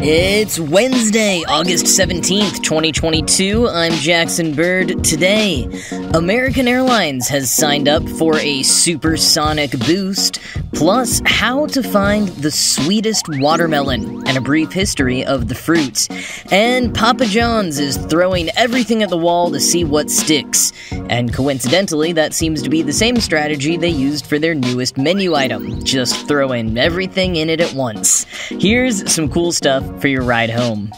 It's Wednesday, August 17th, 2022. I'm Jackson Bird. Today, American Airlines has signed up for a supersonic boost, plus how to find the sweetest watermelon and a brief history of the fruit. And Papa John's is throwing everything at the wall to see what sticks. And coincidentally, that seems to be the same strategy they used for their newest menu item, just throwing everything in it at once. Here's some cool stuff for your ride home.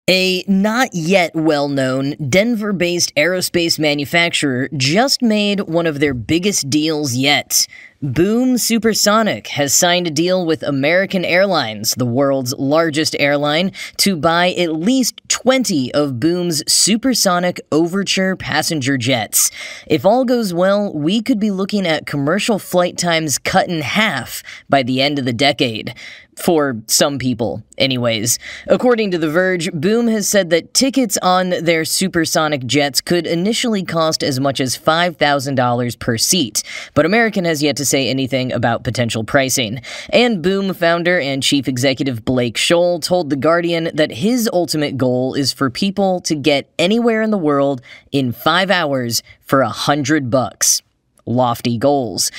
A not yet well-known Denver-based aerospace manufacturer just made one of their biggest deals yet. Boom Supersonic has signed a deal with American Airlines, the world's largest airline, to buy at least 20 of Boom's supersonic Overture passenger jets. If all goes well, we could be looking at commercial flight times cut in half by the end of the decade. For some people, anyways. According to The Verge, Boom has said that tickets on their supersonic jets could initially cost as much as $5,000 per seat, but American has yet to say anything about potential pricing. And Boom founder and chief executive Blake Scholl told The Guardian that his ultimate goal is for people to get anywhere in the world in 5 hours for $100. Lofty goals.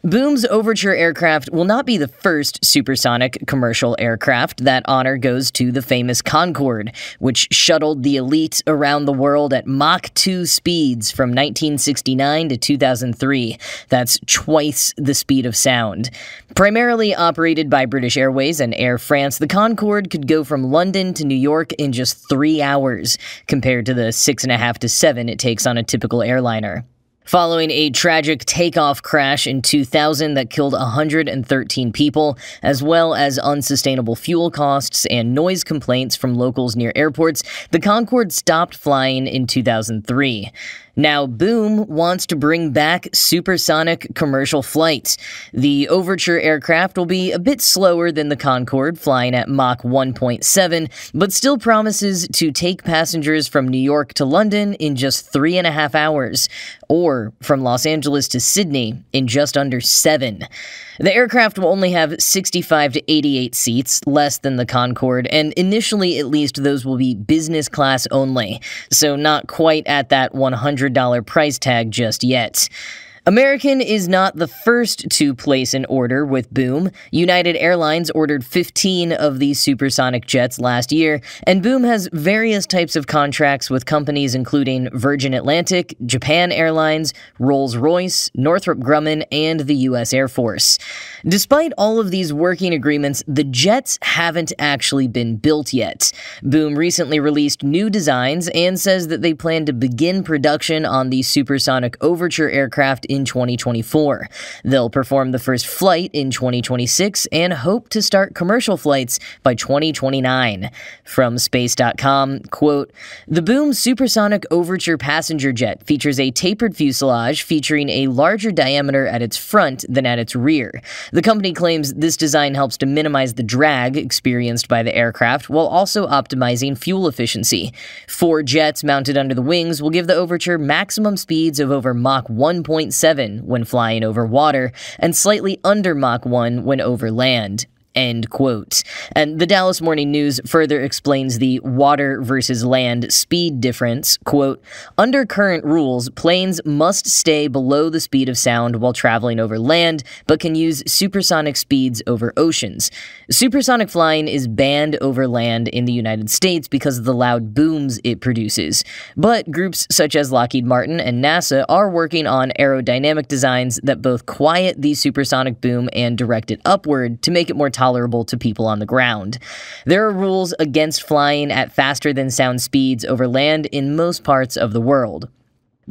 Boom's Overture aircraft will not be the first supersonic commercial aircraft. That honor goes to the famous Concorde, which shuttled the elite around the world at Mach 2 speeds from 1969 to 2003. That's twice the speed of sound. Primarily operated by British Airways and Air France, the Concorde could go from London to New York in just 3 hours, compared to the 6.5 to 7 it takes on a typical airliner. Following a tragic takeoff crash in 2000 that killed 113 people, as well as unsustainable fuel costs and noise complaints from locals near airports, the Concorde stopped flying in 2003. Now, Boom wants to bring back supersonic commercial flights. The Overture aircraft will be a bit slower than the Concorde, flying at Mach 1.7, but still promises to take passengers from New York to London in just 3.5 hours, or from Los Angeles to Sydney in just under 7. The aircraft will only have 65 to 88 seats, less than the Concorde, and initially at least those will be business class only, so not quite at that $100 price tag just yet. American is not the first to place an order with Boom. United Airlines ordered 15 of these supersonic jets last year, and Boom has various types of contracts with companies including Virgin Atlantic, Japan Airlines, Rolls-Royce, Northrop Grumman, and the U.S. Air Force. Despite all of these working agreements, the jets haven't actually been built yet. Boom recently released new designs and says that they plan to begin production on the supersonic Overture aircraft in 2024. They'll perform the first flight in 2026 and hope to start commercial flights by 2029. From Space.com, quote, "The Boom Supersonic Overture passenger jet features a tapered fuselage featuring a larger diameter at its front than at its rear. The company claims this design helps to minimize the drag experienced by the aircraft while also optimizing fuel efficiency. 4 jets mounted under the wings will give the Overture maximum speeds of over Mach 1.7 when flying over water, and slightly under Mach 1 when over land." End quote. And the Dallas Morning News further explains the water versus land speed difference. Quote, "Under current rules, planes must stay below the speed of sound while traveling over land, but can use supersonic speeds over oceans. Supersonic flying is banned over land in the United States because of the loud booms it produces. But groups such as Lockheed Martin and NASA are working on aerodynamic designs that both quiet the supersonic boom and direct it upward to make it more tolerable to people on the ground. There are rules against flying at faster than sound speeds over land in most parts of the world."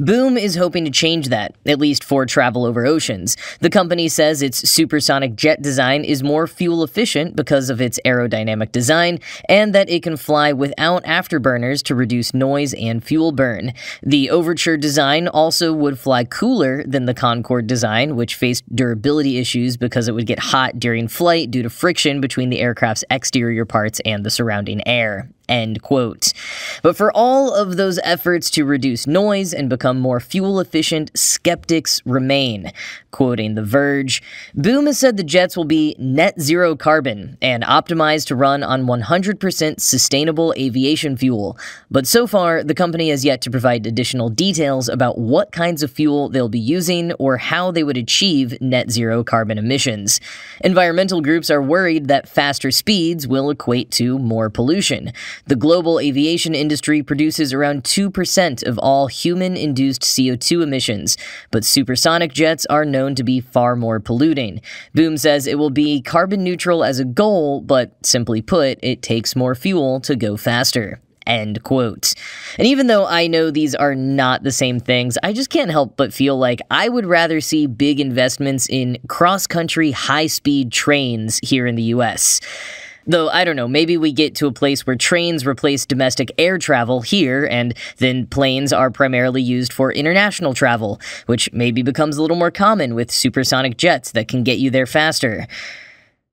Boom is hoping to change that, at least for travel over oceans. The company says its supersonic jet design is more fuel efficient because of its aerodynamic design, and that it can fly without afterburners to reduce noise and fuel burn. The Overture design also would fly cooler than the Concorde design, which faced durability issues because it would get hot during flight due to friction between the aircraft's exterior parts and the surrounding air. End quote. But for all of those efforts to reduce noise and become more fuel efficient, skeptics remain. Quoting The Verge, Boom has said the jets will be net zero carbon and optimized to run on 100% sustainable aviation fuel, but so far the company has yet to provide additional details about what kinds of fuel they'll be using or how they would achieve net zero carbon emissions. Environmental groups are worried that faster speeds will equate to more pollution. The global aviation industry produces around 2% of all human-induced CO2 emissions, but supersonic jets are known to be far more polluting. Boom says it will be carbon neutral as a goal, but simply put, it takes more fuel to go faster. End quote. And even though I know these are not the same things, I just can't help but feel like I would rather see big investments in cross-country high-speed trains here in the US. Though, I don't know, maybe we get to a place where trains replace domestic air travel here, and then planes are primarily used for international travel, which maybe becomes a little more common with supersonic jets that can get you there faster.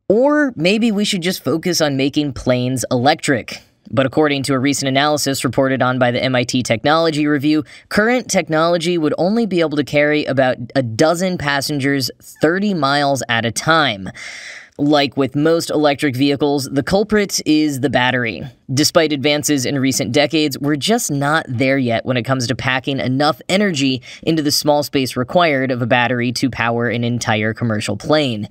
Or maybe we should just focus on making planes electric. But according to a recent analysis reported on by the MIT Technology Review, current technology would only be able to carry about a dozen passengers 30 miles at a time. Like with most electric vehicles, the culprit is the battery. Despite advances in recent decades, we're just not there yet when it comes to packing enough energy into the small space required of a battery to power an entire commercial plane.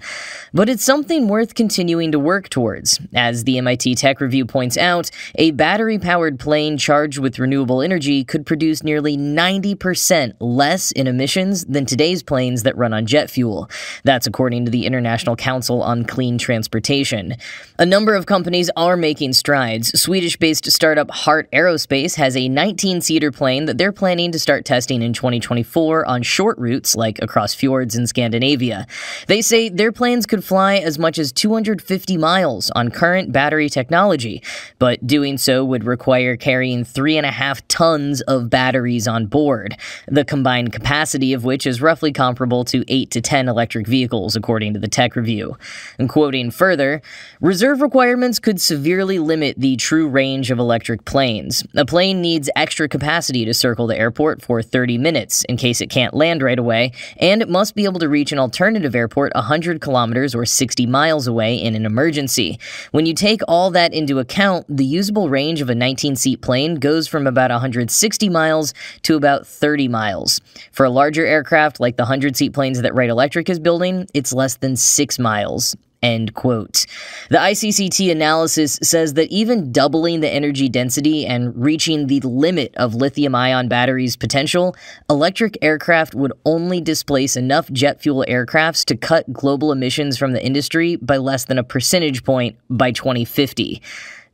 But it's something worth continuing to work towards. As the MIT Tech Review points out, a battery-powered plane charged with renewable energy could produce nearly 90% less in emissions than today's planes that run on jet fuel. That's according to the International Council on Clean Transportation. A number of companies are making strides. Swedish-based startup Heart Aerospace has a 19-seater plane that they're planning to start testing in 2024 on short routes like across fjords in Scandinavia. They say their planes could fly as much as 250 miles on current battery technology, but doing so would require carrying 3.5 tons of batteries on board, the combined capacity of which is roughly comparable to 8 to 10 electric vehicles, according to the Tech Review. And quoting further, reserve requirements could severely limit the true range of electric planes. A plane needs extra capacity to circle the airport for 30 minutes in case it can't land right away, and it must be able to reach an alternative airport 100 kilometers or 60 miles away in an emergency. When you take all that into account, the usable range of a 19-seat plane goes from about 160 miles to about 30 miles. For a larger aircraft like the 100-seat planes that Wright Electric is building, it's less than 6 miles. End quote. The ICCT analysis says that even doubling the energy density and reaching the limit of lithium-ion batteries' potential, electric aircraft would only displace enough jet fuel aircrafts to cut global emissions from the industry by less than a percentage point by 2050.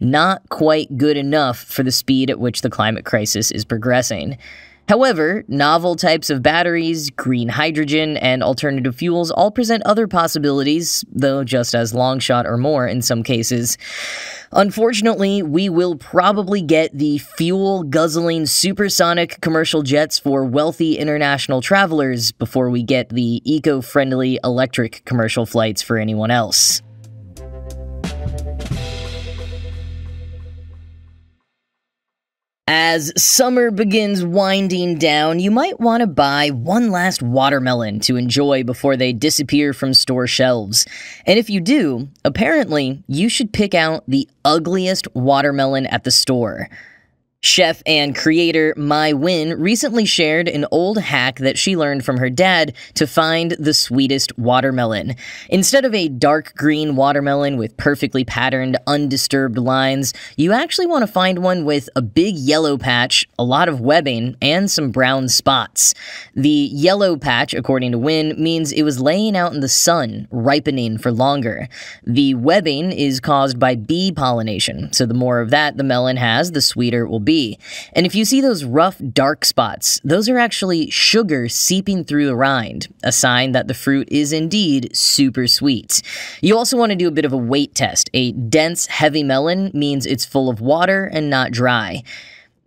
Not quite good enough for the speed at which the climate crisis is progressing. However, novel types of batteries, green hydrogen, and alternative fuels all present other possibilities, though just as long shot or more in some cases. Unfortunately, we will probably get the fuel-guzzling supersonic commercial jets for wealthy international travelers before we get the eco-friendly electric commercial flights for anyone else. As summer begins winding down, you might want to buy one last watermelon to enjoy before they disappear from store shelves. And if you do, apparently you should pick out the ugliest watermelon at the store. Chef and creator Mai Win recently shared an old hack that she learned from her dad to find the sweetest watermelon. Instead of a dark green watermelon with perfectly patterned, undisturbed lines, you actually want to find one with a big yellow patch, a lot of webbing, and some brown spots. The yellow patch, according to Win, means it was laying out in the sun, ripening for longer. The webbing is caused by bee pollination, so the more of that the melon has, the sweeter it will be. And if you see those rough, dark spots, those are actually sugar seeping through the rind, a sign that the fruit is indeed super sweet. You also want to do a bit of a weight test. A dense, heavy melon means it's full of water and not dry.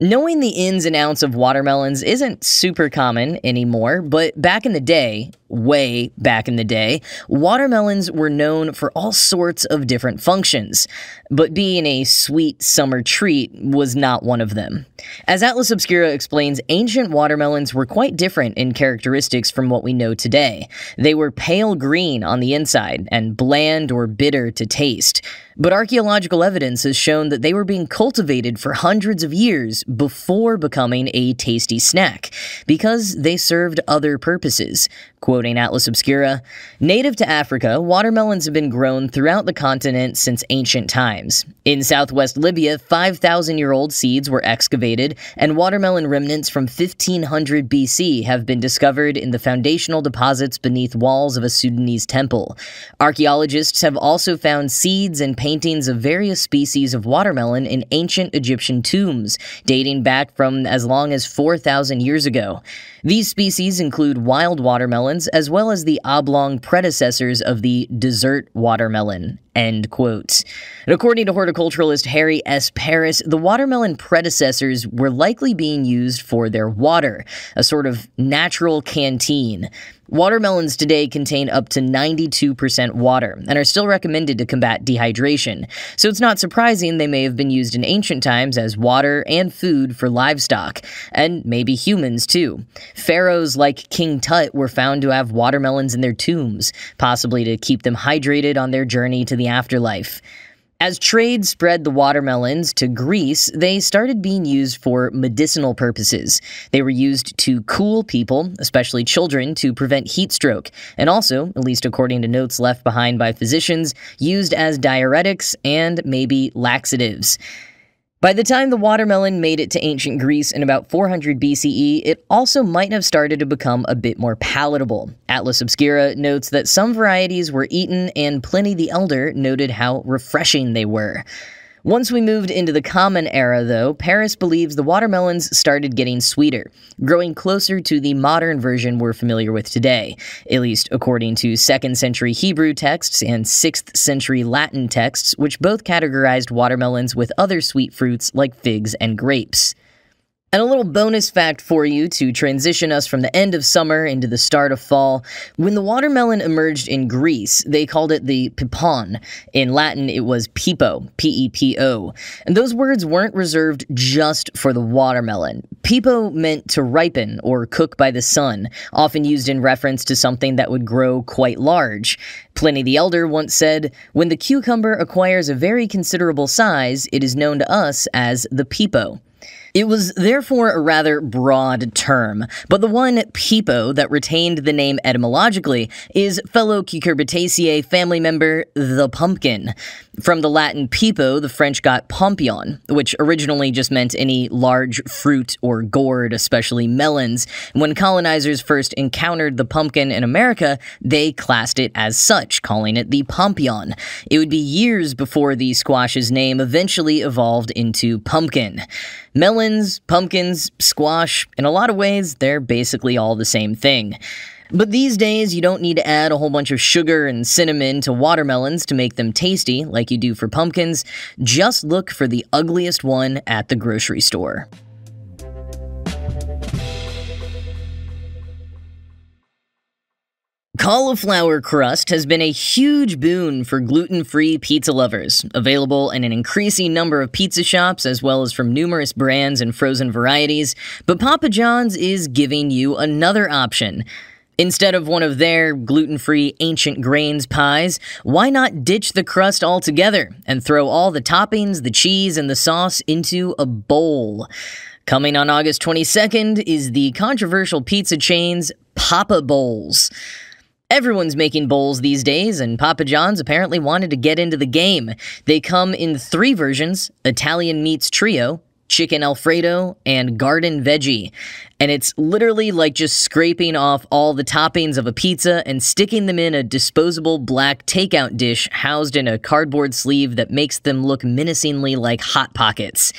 Knowing the ins and outs of watermelons isn't super common anymore, but back in the day, way back in the day, watermelons were known for all sorts of different functions, but being a sweet summer treat was not one of them. As Atlas Obscura explains, ancient watermelons were quite different in characteristics from what we know today. They were pale green on the inside and bland or bitter to taste. But archaeological evidence has shown that they were being cultivated for hundreds of years before becoming a tasty snack, because they served other purposes. Quoting Atlas Obscura, "Native to Africa, watermelons have been grown throughout the continent since ancient times. In southwest Libya, 5,000-year-old seeds were excavated, and watermelon remnants from 1500 BC have been discovered in the foundational deposits beneath walls of a Sudanese temple. Archaeologists have also found seeds and paintings of various species of watermelon in ancient Egyptian tombs, dating back from as long as 4,000 years ago. These species include wild watermelons, as well as the oblong predecessors of the dessert watermelon." End quote. And according to horticulturalist Harry S. Paris, the watermelon predecessors were likely being used for their water, a sort of natural canteen. Watermelons today contain up to 92% water and are still recommended to combat dehydration, so it's not surprising they may have been used in ancient times as water and food for livestock, and maybe humans too. Pharaohs like King Tut were found to have watermelons in their tombs, possibly to keep them hydrated on their journey to the afterlife. As trade spread the watermelons to Greece, they started being used for medicinal purposes. They were used to cool people, especially children, to prevent heat stroke, and also, at least according to notes left behind by physicians, used as diuretics and maybe laxatives. By the time the watermelon made it to ancient Greece in about 400 BCE, it also might have started to become a bit more palatable. Atlas Obscura notes that some varieties were eaten, and Pliny the Elder noted how refreshing they were. Once we moved into the Common Era, though, Paris believes the watermelons started getting sweeter, growing closer to the modern version we're familiar with today, at least according to 2nd century Hebrew texts and 6th century Latin texts, which both categorized watermelons with other sweet fruits like figs and grapes. And a little bonus fact for you to transition us from the end of summer into the start of fall. When the watermelon emerged in Greece, they called it the pipon. In Latin, it was pepo, P-E-P-O. And those words weren't reserved just for the watermelon. Pepo meant to ripen or cook by the sun, often used in reference to something that would grow quite large. Pliny the Elder once said, "When the cucumber acquires a very considerable size, it is known to us as the pepo." It was therefore a rather broad term, but the one pepo that retained the name etymologically is fellow Cucurbitaceae family member the pumpkin. From the Latin pepo, the French got pompion, which originally just meant any large fruit or gourd, especially melons. When colonizers first encountered the pumpkin in America, they classed it as such, calling it the pompion. It would be years before the squash's name eventually evolved into pumpkin. Melons, pumpkins, squash, in a lot of ways, they're basically all the same thing. But these days, you don't need to add a whole bunch of sugar and cinnamon to watermelons to make them tasty, like you do for pumpkins. Just look for the ugliest one at the grocery store. Cauliflower crust has been a huge boon for gluten-free pizza lovers, available in an increasing number of pizza shops as well as from numerous brands and frozen varieties, but Papa John's is giving you another option. Instead of one of their gluten-free ancient grains pies, why not ditch the crust altogether and throw all the toppings, the cheese, and the sauce into a bowl? Coming on August 22nd is the controversial pizza chain's Papa Bowls. Everyone's making bowls these days, and Papa John's apparently wanted to get into the game. They come in 3 versions: Italian Meats Trio, Chicken Alfredo, and Garden Veggie. And it's literally like just scraping off all the toppings of a pizza and sticking them in a disposable black takeout dish housed in a cardboard sleeve that makes them look menacingly like Hot Pockets.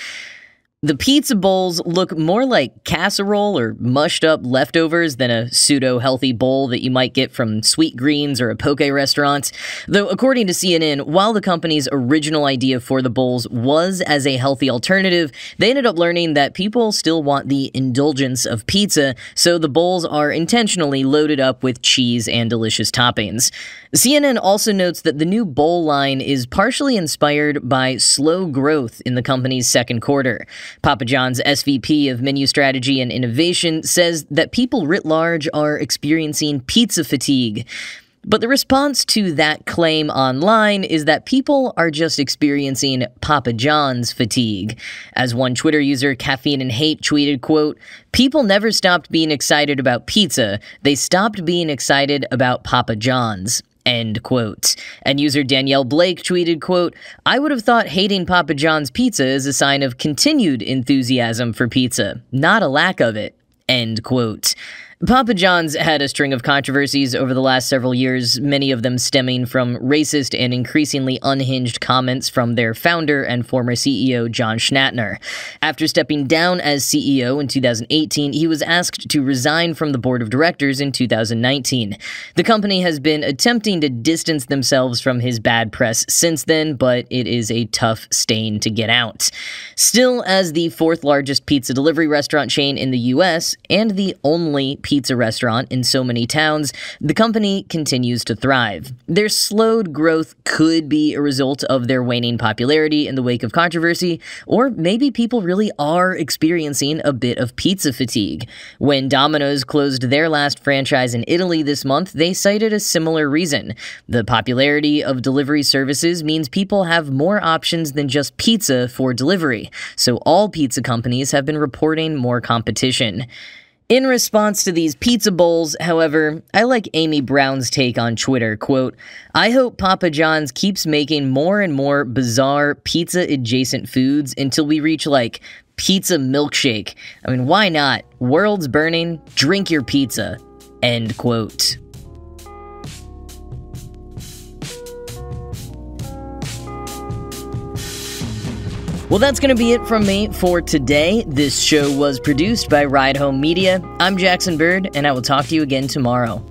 The pizza bowls look more like casserole or mushed up leftovers than a pseudo-healthy bowl that you might get from Sweet Greens or a poke restaurant. Though, according to CNN, while the company's original idea for the bowls was as a healthy alternative, they ended up learning that people still want the indulgence of pizza, so the bowls are intentionally loaded up with cheese and delicious toppings. CNN also notes that the new bowl line is partially inspired by slow growth in the company's second quarter. Papa John's SVP of Menu Strategy and Innovation says that people writ large are experiencing pizza fatigue. But the response to that claim online is that people are just experiencing Papa John's fatigue. As one Twitter user, Caffeine and Hate, tweeted, quote, "People never stopped being excited about pizza. They stopped being excited about Papa John's." End quote. And user Danielle Blake tweeted, quote, "I would have thought hating Papa John's pizza is a sign of continued enthusiasm for pizza, not a lack of it." End quote. Papa John's had a string of controversies over the last several years, many of them stemming from racist and increasingly unhinged comments from their founder and former CEO, John Schnattner. After stepping down as CEO in 2018, he was asked to resign from the board of directors in 2019. The company has been attempting to distance themselves from his bad press since then, but it is a tough stain to get out. Still, as the fourth largest pizza delivery restaurant chain in the U.S. and the only pizza restaurant in so many towns, the company continues to thrive. Their slowed growth could be a result of their waning popularity in the wake of controversy, or maybe people really are experiencing a bit of pizza fatigue. When Domino's closed their last franchise in Italy this month, they cited a similar reason. The popularity of delivery services means people have more options than just pizza for delivery, so all pizza companies have been reporting more competition. In response to these pizza bowls, however, I like Amy Brown's take on Twitter, quote, "I hope Papa John's keeps making more and more bizarre pizza-adjacent foods until we reach, like, pizza milkshake. I mean, why not? World's burning, drink your pizza." End quote. Well, that's going to be it from me for today. This show was produced by Ride Home Media. I'm Jackson Bird, and I will talk to you again tomorrow.